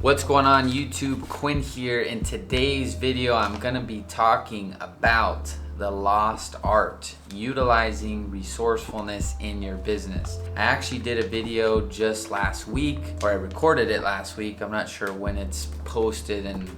What's going on YouTube? Quinn here. In today's video, I'm gonna be talking about the lost art, utilizing resourcefulness in your business. I actually did a video just last week, or I recorded it last week. I'm not sure when it's posted in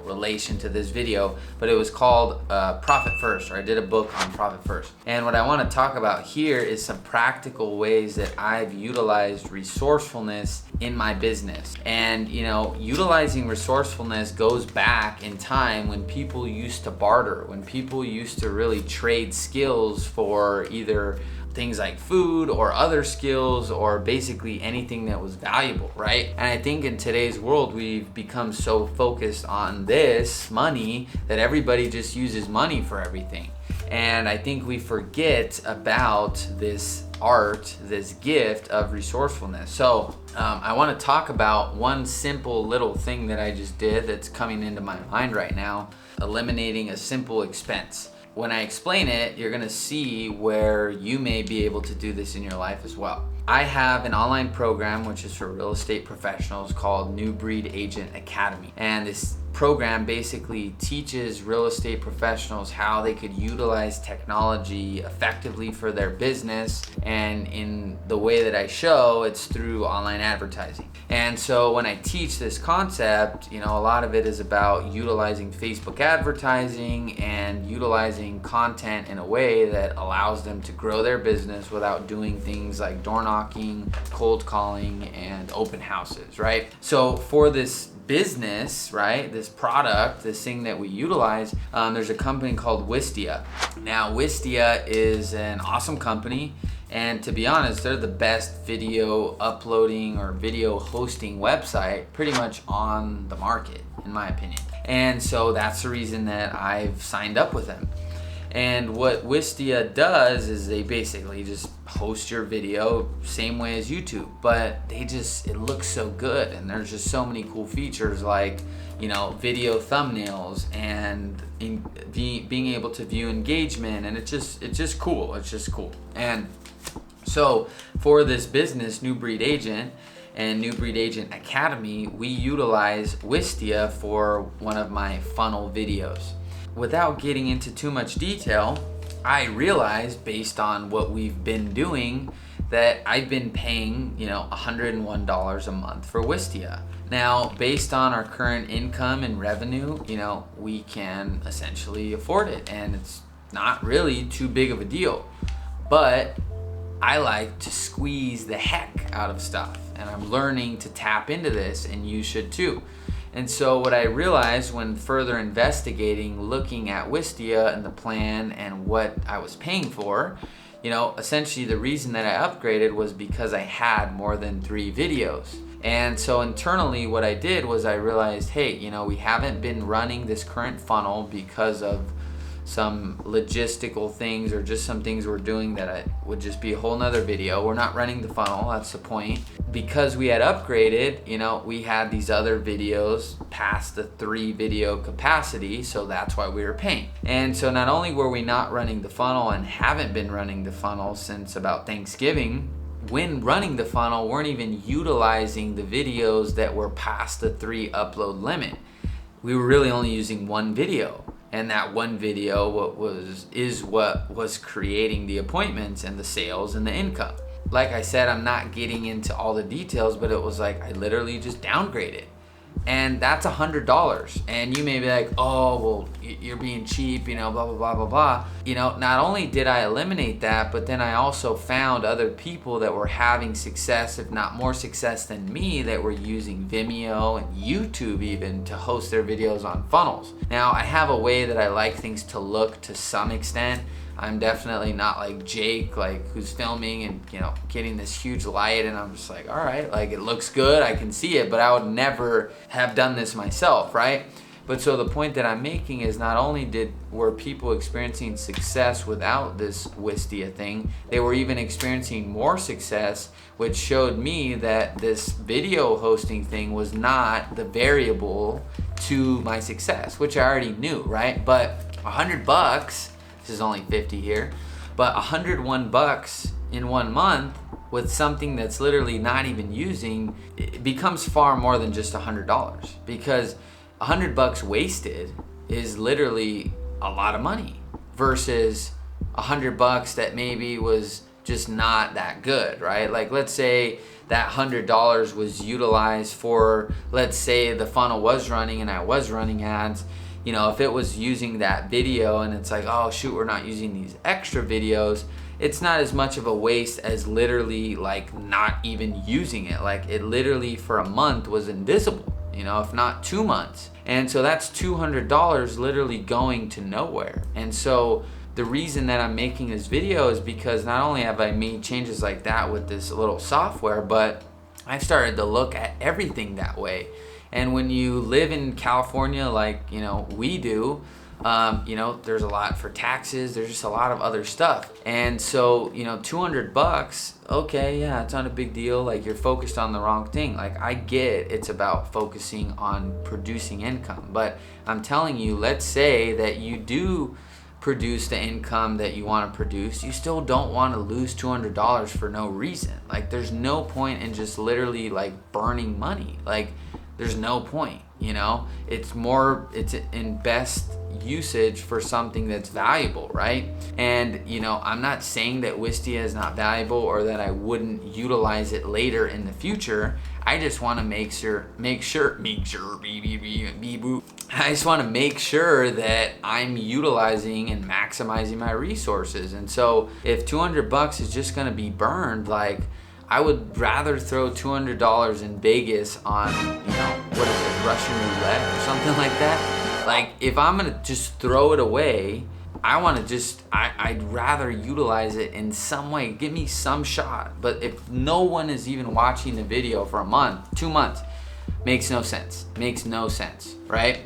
relation to this video, but it was called Profit First, or I did a book on Profit First. And what I want to talk about here is some practical ways that I've utilized resourcefulness in my business. And utilizing resourcefulness goes back in time when people used to barter, when people used to really trade skills for either things like food or other skills, or basically anything that was valuable, right? And I think in today's world, we've become so focused on this money that everybody just uses money for everything. And I think we forget about this art, this gift of resourcefulness. So I want to talk about one simple little thing that I just did that's coming into my mind right now: eliminating a simple expense. When I explain it, you're gonna see where you may be able to do this in your life as well. I have an online program which is for real estate professionals called New Breed Agent Academy. And this program basically teaches real estate professionals how they could utilize technology effectively for their business. And in the way that I show, it's through online advertising. And so when I teach this concept, a lot of it is about utilizing Facebook advertising and utilizing content in a way that allows them to grow their business without doing things like door knocking, cold calling, and open houses, right? So for this business, right, this product, this thing that we utilize, there's a company called Wistia. Now, Wistia is an awesome company, and to be honest, they're the best video uploading or video hosting website pretty much on the market, in my opinion. And so that's the reason that I've signed up with them. And what Wistia does is they basically just host your video same way as YouTube, but it looks so good, and there's just so many cool features like video thumbnails and being able to view engagement, and it's just cool. And so for this business, New Breed Agent and New Breed Agent Academy, we utilize Wistia for one of my funnel videos. Without getting into too much detail, I realized, based on what we've been doing, that I've been paying, $101 a month for Wistia. Now, based on our current income and revenue, we can essentially afford it, and it's not really too big of a deal. But I like to squeeze the heck out of stuff, and I'm learning to tap into this, and you should too. And so what I realized when further investigating, looking at Wistia and the plan and what I was paying for, essentially the reason that I upgraded was because I had more than 3 videos. And so internally what I did was I realized, hey, we haven't been running this current funnel because of some logistical things, or just some things we're doing that would just be a whole nother video. We're not running the funnel, that's the point. Because we had upgraded, we had these other videos past the 3 video capacity, so that's why we were paying. And so not only were we not running the funnel and haven't been running the funnel since about Thanksgiving, when running the funnel, weren't even utilizing the videos that were past the 3 upload limit. We were really only using 1 video. And that 1 video is what was creating the appointments and the sales and the income. Like I said, I'm not getting into all the details, but it was like I literally just downgraded. And that's $100. And you may be like, oh, well, you're being cheap, blah, blah, blah, blah, blah. Not only did I eliminate that, but then I also found other people that were having success, if not more success than me, that were using Vimeo and YouTube even to host their videos on funnels. Now, I have a way that I like things to look to some extent. I'm definitely not like Jake, who's filming and getting this huge light, and I'm just like, all right, it looks good, I can see it, but I would never have done this myself, right? But so the point that I'm making is, not only were people experiencing success without this Wistia thing, they were even experiencing more success, which showed me that this video hosting thing was not the variable to my success, which I already knew, right? But $100, this is only 50 here, but $101 in 1 month with something that's literally not even using, it becomes far more than just $100, because $100 wasted is literally a lot of money versus $100 that maybe was just not that good, right? Like, let's say that $100 was utilized for, let's say the funnel was running and I was running ads. You know, if it was using that video and it's like, oh shoot, we're not using these extra videos, it's not as much of a waste as literally like not even using it. Like, it literally for a month was invisible, you know, if not 2 months. And so that's $200 literally going to nowhere. And so the reason that I'm making this video is because not only have I made changes like that with this little software, but I've started to look at everything that way. And when you live in California, like, you know, we do, you know, there's a lot for taxes, there's just a lot of other stuff. And so, you know, $200, okay, yeah, it's not a big deal. Like, you're focused on the wrong thing. Like, I get it's about focusing on producing income, but I'm telling you, let's say that you do produce the income that you want to produce, you still don't want to lose $200 for no reason. Like, there's no point in just literally like burning money. Like, there's no point, you know? It's in best usage for something that's valuable, right? And, you know, I'm not saying that Wistia is not valuable or that I wouldn't utilize it later in the future. I just want to make sure, I just want to make sure that I'm utilizing and maximizing my resources. And so if $200 is just going to be burned, like, I would rather throw $200 in Vegas on, you know, what is it, Russian roulette or something like that. Like, if I'm gonna just throw it away, I'd rather utilize it in some way. Give me some shot. But if no one is even watching the video for a month, 2 months, makes no sense. Makes no sense, right?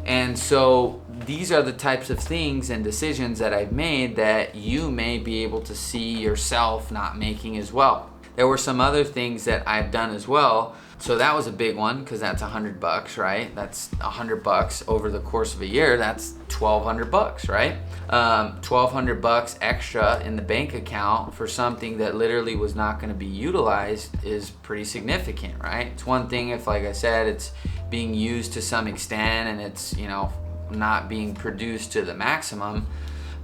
And so these are the types of things and decisions that I've made that you may be able to see yourself not making as well. There were some other things that I've done as well. So that was a big one, because that's $100, right? That's $100 over the course of a year. That's $1,200, right? $1,200 extra in the bank account for something that literally was not going to be utilized is pretty significant, right? It's one thing if, like I said, it's being used to some extent and it's, you know, not being produced to the maximum.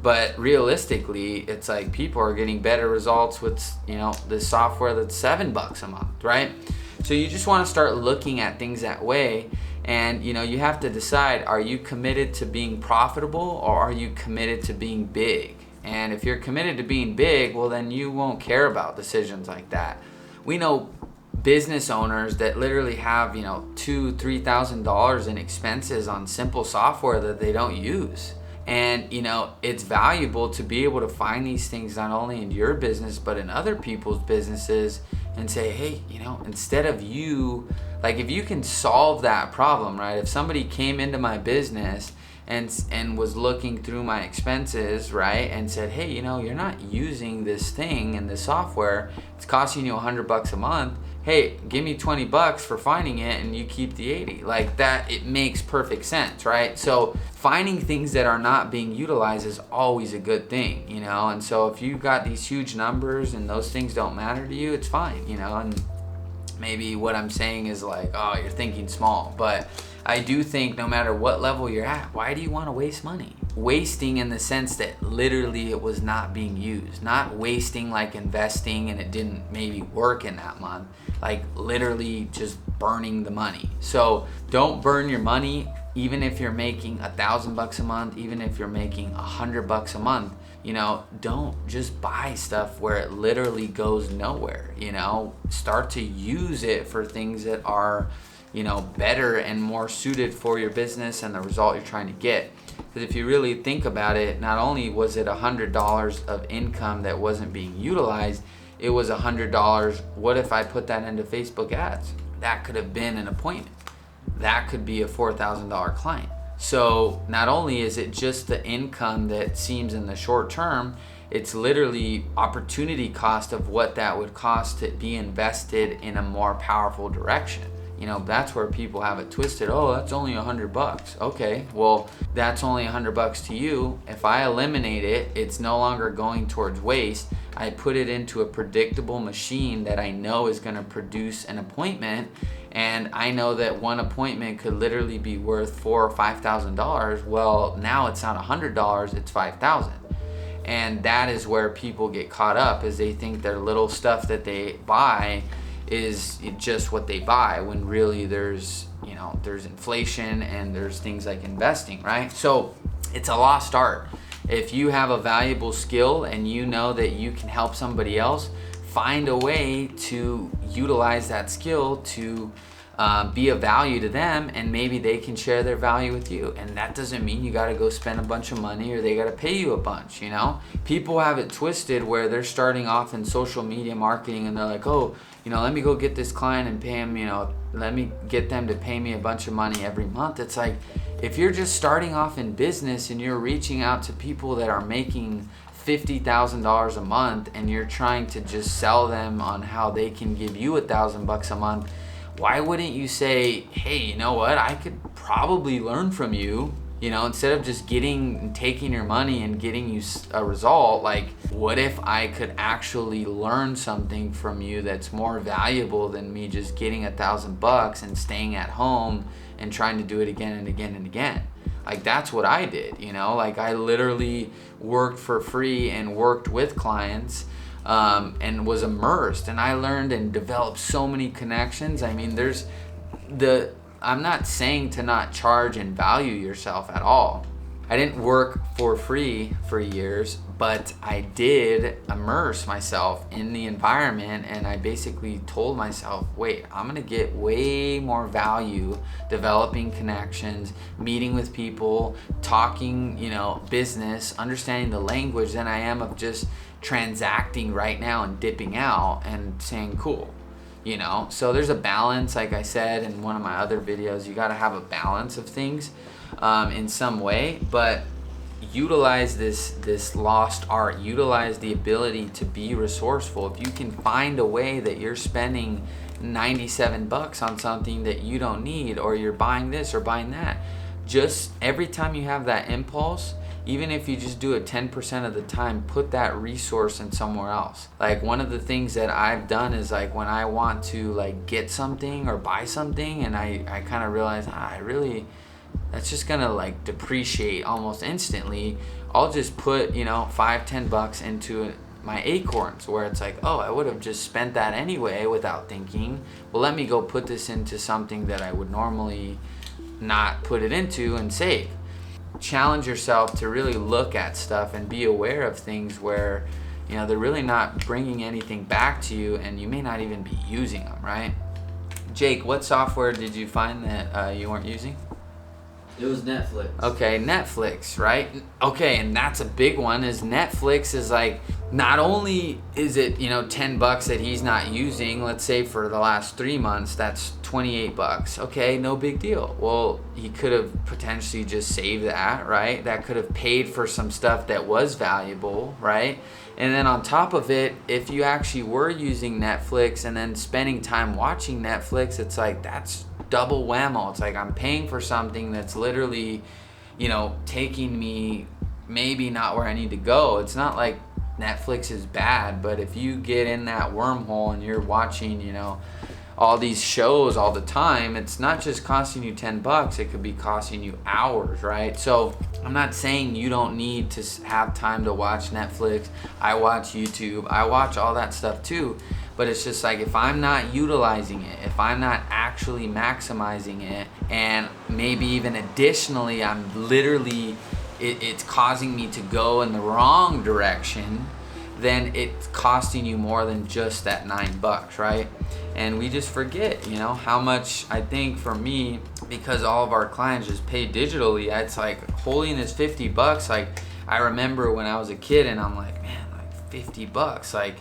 But realistically, it's like people are getting better results with, you know, this software that's $7 a month, right? So you just want to start looking at things that way. And, you know, you have to decide, are you committed to being profitable or are you committed to being big? And if you're committed to being big, well, then you won't care about decisions like that. We know business owners that literally have, you know, $2,000, $3,000 in expenses on simple software that they don't use. And, you know, it's valuable to be able to find these things not only in your business, but in other people's businesses and say, hey, you know, instead of you, like, if you can solve that problem, right? If somebody came into my business and was looking through my expenses, right, and said, hey, you know, you're not using this thing and this software, it's costing you $100 a month. Hey, give me $20 for finding it and you keep the 80. Like that, it makes perfect sense, right? So finding things that are not being utilized is always a good thing, you know? And so if you've got these huge numbers and those things don't matter to you, it's fine, you know? And maybe what I'm saying is like, oh, you're thinking small, but I do think no matter what level you're at, why do you want to waste money? Wasting in the sense that literally it was not being used, not wasting like investing and it didn't maybe work in that month, like literally just burning the money. So don't burn your money, even if you're making $1,000 a month, even if you're making $100 a month. You know, don't just buy stuff where it literally goes nowhere. You know, start to use it for things that are, you know, better and more suited for your business and the result you're trying to get. Because if you really think about it, not only was it $100 of income that wasn't being utilized, it was $100. What if I put that into Facebook ads? That could have been an appointment. That could be a $4,000 client. So not only is it just the income that seems in the short term, it's literally opportunity cost of what that would cost to be invested in a more powerful direction. You know, that's where people have it twisted. Oh, that's only $100. Okay, well, that's only $100 to you. If I eliminate it, it's no longer going towards waste. I put it into a predictable machine that I know is going to produce an appointment, and I know that one appointment could literally be worth $4,000 or $5,000. Well, now it's not $100, it's $5,000. And that is where people get caught up, is they think their little stuff that they buy is just what they buy, when really there's inflation and there's things like investing, right? So it's a lost art. If you have a valuable skill and you know that you can help somebody else, find a way to utilize that skill to be of value to them, and maybe they can share their value with you. And that doesn't mean you got to go spend a bunch of money or they got to pay you a bunch. You know, people have it twisted where they're starting off in social media marketing and they're like, oh, let me go get this client and pay him, let me get them to pay me a bunch of money every month. It's like, if you're just starting off in business and you're reaching out to people that are making $50,000 a month and you're trying to just sell them on how they can give you $1,000 a month, why wouldn't you say, hey, you know what, I could probably learn from you, instead of just taking your money and getting you a result. Like, what if I could actually learn something from you that's more valuable than me just getting $1,000 and staying at home and trying to do it again and again and again? Like, that's what I did, like I literally worked for free and worked with clients and was immersed, and I learned and developed so many connections. I mean, I'm not saying to not charge and value yourself at all. I didn't work for free for years, but I did immerse myself in the environment, and I basically told myself, wait, I'm gonna get way more value developing connections, meeting with people, talking, business, understanding the language, than I am of just transacting right now and dipping out and saying cool. So there's a balance. Like I said in one of my other videos, you got to have a balance of things in some way, but utilize this lost art, utilize the ability to be resourceful. If you can find a way that you're spending $97 on something that you don't need, or you're buying this or buying that, just every time you have that impulse, even if you just do it 10% of the time, put that resource in somewhere else. Like, one of the things that I've done is, like, when I want to get something or buy something and I kind of realize that's just gonna depreciate almost instantly, I'll just put $5-10 into my Acorns, where it's like, oh, I would have just spent that anyway without thinking. Well, let me go put this into something that I would normally not put it into and save. Challenge yourself to really look at stuff and be aware of things where they're really not bringing anything back to you, and you may not even be using them, right? Jake, what software did you find that you weren't using? It was Netflix. Okay, Netflix, right? Okay, and that's a big one. Is Netflix is not only is it $10 that he's not using, let's say for the last 3 months, that's $28. Okay, no big deal. Well, he could have potentially just saved that, right? That could have paid for some stuff that was valuable, right? And then on top of it, if you actually were using Netflix and then spending time watching Netflix, it's that's double whammo. It's I'm paying for something that's literally, taking me maybe not where I need to go. It's not like Netflix is bad, but if you get in that wormhole and you're watching, all these shows all the time, it's not just costing you $10, it could be costing you hours, right? So I'm not saying you don't need to have time to watch Netflix. I watch YouTube, I watch all that stuff too, but it's just if I'm not utilizing it, if I'm not actually maximizing it, and maybe even additionally I'm literally it's causing me to go in the wrong direction, then it's costing you more than just that $9, right? And we just forget, how much. I think for me, because all of our clients just pay digitally, it's holding this $50. I remember when I was a kid and I'm man, $50,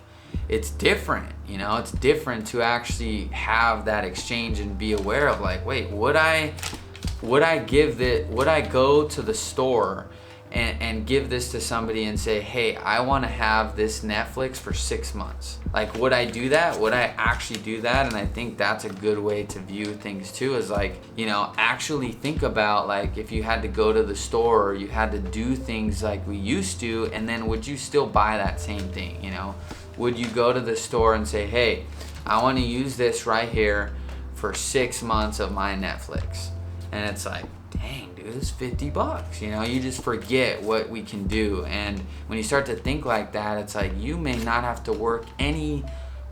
it's different, it's different to actually have that exchange and be aware of wait, would I go to the store and give this to somebody and say, hey, I want to have this Netflix for 6 months. Like, would I do that? Would I actually do that? And I think that's a good way to view things too, is like, you know, actually think about, like, if you had to go to the store or you had to do things like we used to, and then would you still buy that same thing, you know? Would you go to the store and say, hey, I want to use this right here for 6 months of my Netflix? And it's like, dang, dude, it's $50. You know, you just forget what we can do. And when you start to think like that, it's like you may not have to work any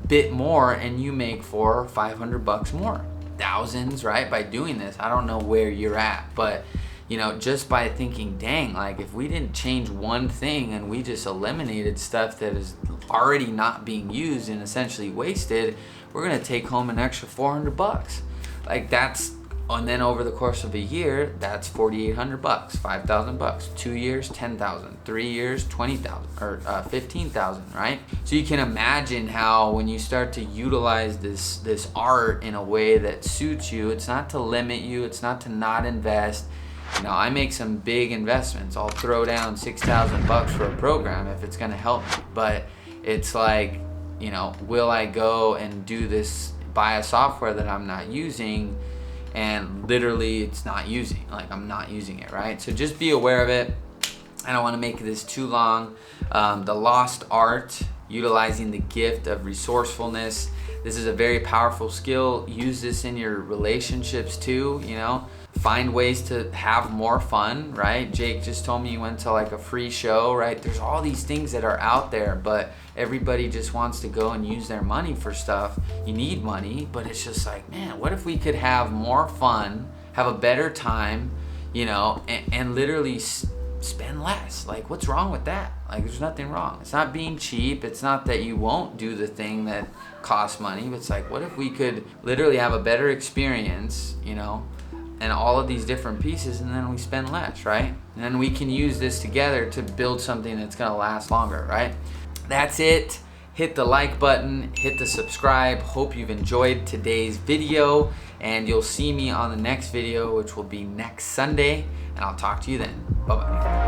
bit more, and you make $400 or $500 more, thousands, right? By doing this. I don't know where you're at, but you know, just by thinking, dang, like if we didn't change one thing and we just eliminated stuff that is already not being used and essentially wasted, we're gonna take home an extra $400. Like that's. And then over the course of a year, that's $4,800, $5,000. 2 years, $10,000. 3 years, $20,000 or $15,000, right? So you can imagine how when you start to utilize this art in a way that suits you, it's not to limit you, it's not to not invest. You know, I make some big investments. I'll throw down $6,000 for a program if it's gonna help me. But it's like, you know, will I go and do this, buy a software that I'm not using, and literally it's not using, like I'm not using it, right? So just be aware of it. I don't want to make this too long. The lost art, utilizing the gift of resourcefulness. This is a very powerful skill. Use this in your relationships too, you know. Find ways to have more fun, right? Jake just told me he went to like a free show, right? There's all these things that are out there, but everybody just wants to go and use their money for stuff. You need money, but it's just like, man, what if we could have more fun, have a better time, you know, and literally spend less? Like, what's wrong with that? Like, there's nothing wrong. It's not being cheap. It's not that you won't do the thing that costs money. But it's like, what if we could literally have a better experience, you know, and all of these different pieces, and then we spend less, right? And then we can use this together to build something that's gonna last longer, right? That's it. Hit the like button, hit the subscribe. Hope you've enjoyed today's video, and you'll see me on the next video, which will be next Sunday, and I'll talk to you then. Bye-bye.